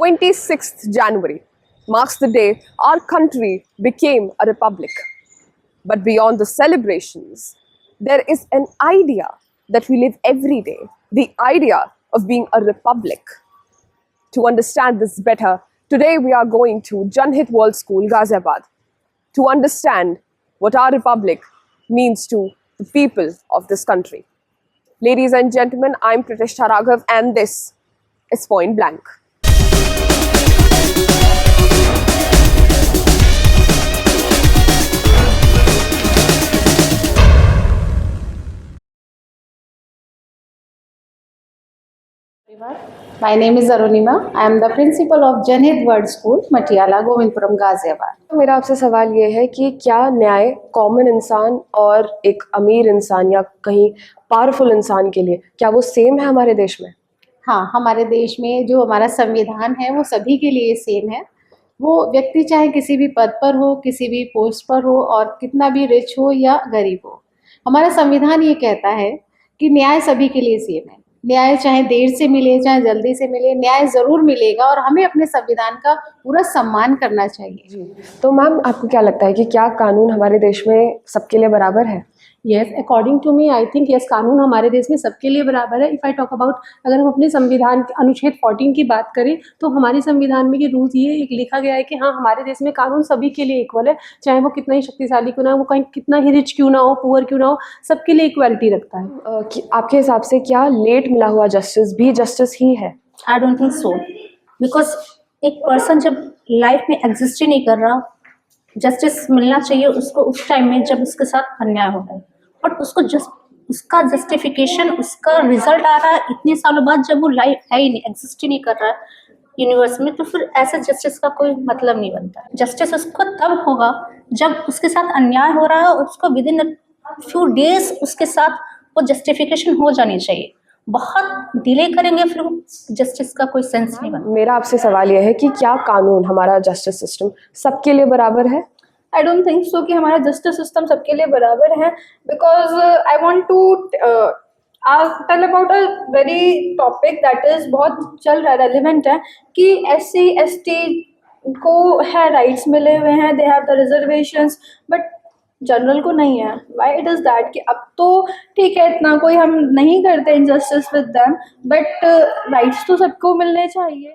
26th January marks the day our country became a republic. But beyond the celebrations, there is an idea that we live every day, the idea of being a republic. To understand this better, today we are going to Janhit World School, Ghaziabad, to understand what our republic means to the people of this country. Ladies and gentlemen, I'm Pratishtha Raghav and this is Point Blank. My name is Arunima. I am the principal of Janhit World School, Matiyala, Govindpuram, Ghaziabad. मेरा आपसे सवाल ये है कि क्या न्याय common इंसान और एक अमीर इंसान या कहीं पावरफुल इंसान के लिए क्या वो सेम है हमारे देश में? हाँ, हमारे देश में जो हमारा संविधान है वो सभी के लिए सेम है। वो व्यक्ति चाहे किसी भी पद पर हो, किसी भी पोस्ट पर हो और कितना भी रिच हो या गरीब हो, हमारा संविधान ये कहता है कि न्याय सभी के लिए सेम है। न्याय चाहे देर से मिले चाहे जल्दी से मिले, न्याय ज़रूर मिलेगा और हमें अपने संविधान का पूरा सम्मान करना चाहिए। जी, तो मैम आपको क्या लगता है कि क्या कानून हमारे देश में सबके लिए बराबर है? Yes, according to me I think yes, कानून हमारे देश में सबके लिए बराबर है। इफ़ आई टॉक अबाउट, अगर हम अपने संविधान के अनुच्छेद 14 की बात करें तो हमारे संविधान में ये रूल्स ये एक लिखा गया है कि हाँ, हमारे देश में कानून सभी के लिए इक्वल है, चाहे वो कितना ही शक्तिशाली क्यों ना हो, वो कहीं कितना ही रिच क्यों ना हो, पुअर क्यों ना हो, सबके लिए इक्वलिटी रखता है। आपके हिसाब से क्या लेट मिला हुआ जस्टिस भी जस्टिस ही है? I don't think so, because एक पर्सन जब लाइफ में एग्जिस्ट ही नहीं कर रहा, जस्टिस मिलना चाहिए उसको उस टाइम में जब उसके साथ अन्याय हो रहा है, बट उसको उसका जस्टिफिकेशन, उसका रिजल्ट आ रहा है इतने सालों बाद जब वो लाइफ है ही नहीं, एग्जिस्ट ही नहीं कर रहा है यूनिवर्स में, तो फिर ऐसे जस्टिस का कोई मतलब नहीं बनता। जस्टिस उसको तब होगा जब उसके साथ अन्याय हो रहा है और उसको विद इन फ्यू डेज उसके साथ वो जस्टिफिकेशन हो जानी चाहिए। बहुत डिले करेंगे फिर जस्टिस का कोई सेंस नहीं बनता। मेरा आपसे सवाल यह है कि क्या कानून, हमारा जस्टिस सिस्टम सबके लिए बराबर है? आई डोंट थिंक सो कि हमारा जस्टिस सिस्टम सबके लिए बराबर है, because I want to tell about a very topic that is बहुत चल रहा है, रेलिवेंट है, कि SC ST को है राइट्स मिले हुए हैं, they have the reservations, but general को नहीं है। वाई इट इज़ दैट कि अब तो ठीक है, इतना कोई हम नहीं करते injustice with them, but rights तो सबको मिलने चाहिए।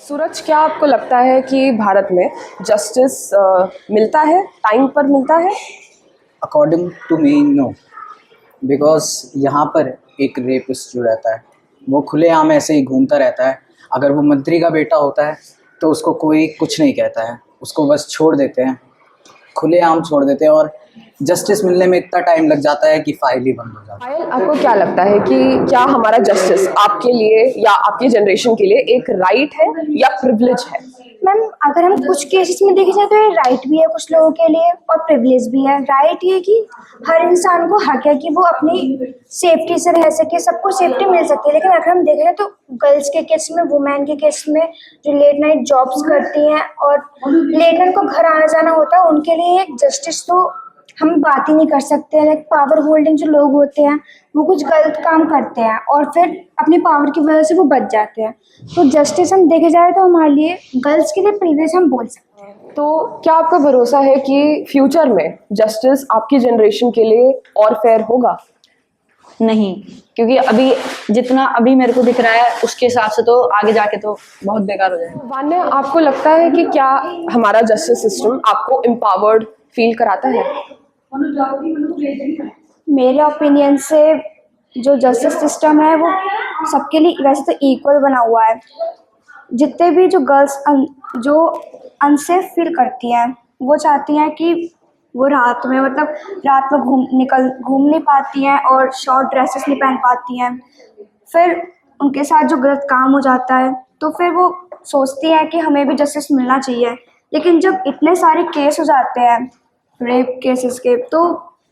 सूरज, क्या आपको लगता है कि भारत में जस्टिस मिलता है, टाइम पर मिलता है? According to me no, because यहाँ पर एक रेपिस्ट जो रहता है वो खुलेआम ऐसे ही घूमता रहता है। अगर वो मंत्री का बेटा होता है तो उसको कोई कुछ नहीं कहता है, उसको बस छोड़ देते हैं, खुलेआम छोड़ देते हैं और जस्टिस मिलने में इतना टाइम लग जाता है कि फाइल ही बंद हो जाती है। पायल, आपको क्या लगता है कि क्या हमारा जस्टिस आपके लिए या आपकी जनरेशन के लिए एक राइट है या प्रिविलेज है? मैम, अगर हम कुछ केसेस में देखे जाए तो ये राइट भी है कुछ लोगों के लिए और प्रिविलेज भी है। राइट ये कि हर इंसान को हक है कि वो अपनी सेफ्टी से रह सके, सबको सेफ्टी मिल सकती है। लेकिन अगर हम देखें तो गर्ल्स के केस में, वुमेन के केस में, जो लेट नाइट जॉब्स करती हैं और लेट नाइट को घर आना जाना होता है, उनके लिए एक जस्टिस तो हम बात ही नहीं कर सकते हैं। लाइक पावर होल्डिंग जो लोग होते हैं वो कुछ गलत काम करते हैं और फिर अपनी पावर की वजह से वो बच जाते हैं। तो जस्टिस हम देखे जाए तो हमारे लिए गर्ल्स के लिए प्रिविलेज हम बोल सकते हैं। तो क्या आपका भरोसा है कि फ्यूचर में जस्टिस आपकी जनरेशन के लिए और फेयर होगा? नहीं, क्योंकि अभी जितना अभी मेरे को दिख रहा है उसके हिसाब से तो आगे जाके तो बहुत बेकार हो जाएगा। वान्या, आपको लगता है कि क्या हमारा जस्टिस सिस्टम आपको एम्पावर्ड फील कराता है? मेरे ओपिनियन से जो जस्टिस सिस्टम है वो सबके लिए वैसे तो इक्वल बना हुआ है। जितने भी जो गर्ल्स जो अनसेफ फील करती हैं वो चाहती हैं कि वो रात में घूम नहीं पाती हैं और शॉर्ट ड्रेसेस नहीं पहन पाती हैं। फिर उनके साथ जो गलत काम हो जाता है तो फिर वो सोचती हैं कि हमें भी जस्टिस मिलना चाहिए। लेकिन जब इतने सारे केस हो जाते हैं रेप केसेस के तो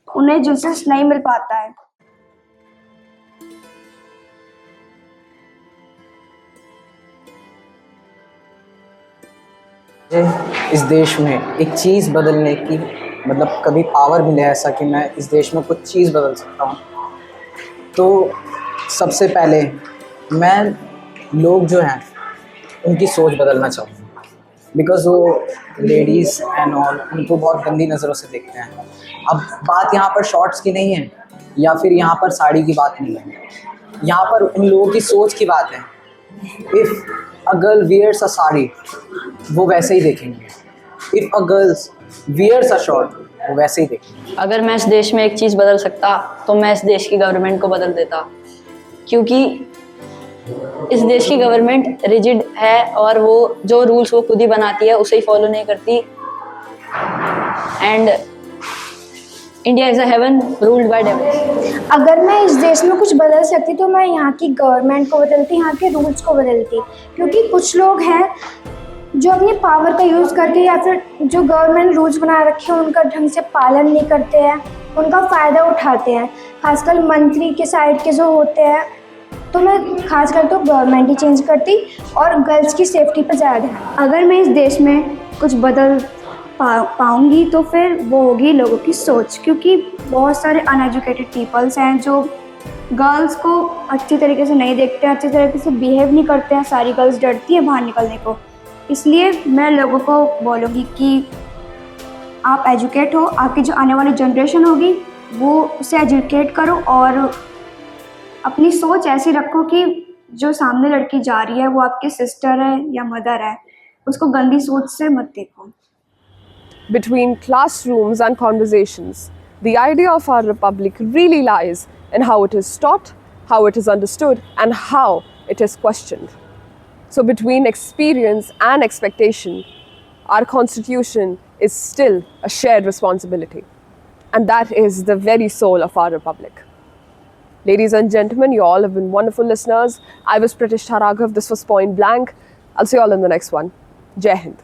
उन्हें जस्टिस नहीं मिल पाता है। मुझे इस देश में एक चीज़ बदलने की मतलब कभी पावर मिले ऐसा कि मैं इस देश में कुछ चीज़ बदल सकता हूँ, तो सबसे पहले मैं लोग जो हैं उनकी सोच बदलना चाहूँगा। बिकॉज़ वो लेडीज़ एंड ऑल उनको बहुत गंदी नज़रों से देखते हैं। अब बात यहाँ पर शॉर्ट्स की नहीं है या फिर यहाँ पर साड़ी की बात नहीं है, यहाँ पर उन लोगों की सोच की बात है। If a girl wears a sari वो वैसे ही देखेंगे, if a girls wears a short वो वैसे ही देखेंगे। अगर मैं इस देश में एक चीज़ बदल सकता तो मैं इस देश की गवर्नमेंट को बदल देता, क्योंकि इस देश की गवर्नमेंट रिजिड है और वो जो रूल्स वो खुद ही बनाती है उसे ही फॉलो नहीं करती। And India is a heaven ruled by devils. अगर मैं इस देश में कुछ बदल सकती तो मैं यहाँ की गवर्नमेंट को बदलती, यहाँ के रूल्स को बदलती। क्योंकि कुछ लोग हैं जो अपनी पावर का यूज़ करके या फिर जो गवर्नमेंट रूल्स बना रखे हैं उनका ढंग से पालन नहीं करते हैं, उनका फ़ायदा उठाते हैं। खासकर मंत्री के साइड के जो होते हैं, तो मैं खासकर तो गवर्नमेंट ही चेंज करती और गर्ल्स की सेफ्टी पर ज़्यादा ध्यान। अगर मैं इस देश में कुछ बदल पाऊँगी तो फिर वो होगी लोगों की सोच। क्योंकि बहुत सारे अनएजुकेटेड पीपल्स हैं जो गर्ल्स को अच्छी तरीके से नहीं देखते हैं, अच्छी तरीके से बिहेव नहीं करते हैं। सारी गर्ल्स डरती हैं बाहर निकलने को। इसलिए मैं लोगों को बोलूँगी कि आप एजुकेट हो, आपकी जो आने वाली जनरेशन होगी वो उसे एजुकेट करो और अपनी सोच ऐसी रखो कि जो सामने लड़की जा रही है वो आपकी सिस्टर है या मदर है, उसको गंदी सोच से मत देखो। Between classrooms and conversations, the idea of our republic really lies in how it is taught, how it is understood, and how it is questioned. So between experience and expectation, our constitution is still a shared responsibility. And that is the very soul of our republic. Ladies and gentlemen, you all have been wonderful listeners. I was Pratishtha Raghav. This was Point Blank. I'll see you all in the next one. Jai Hind.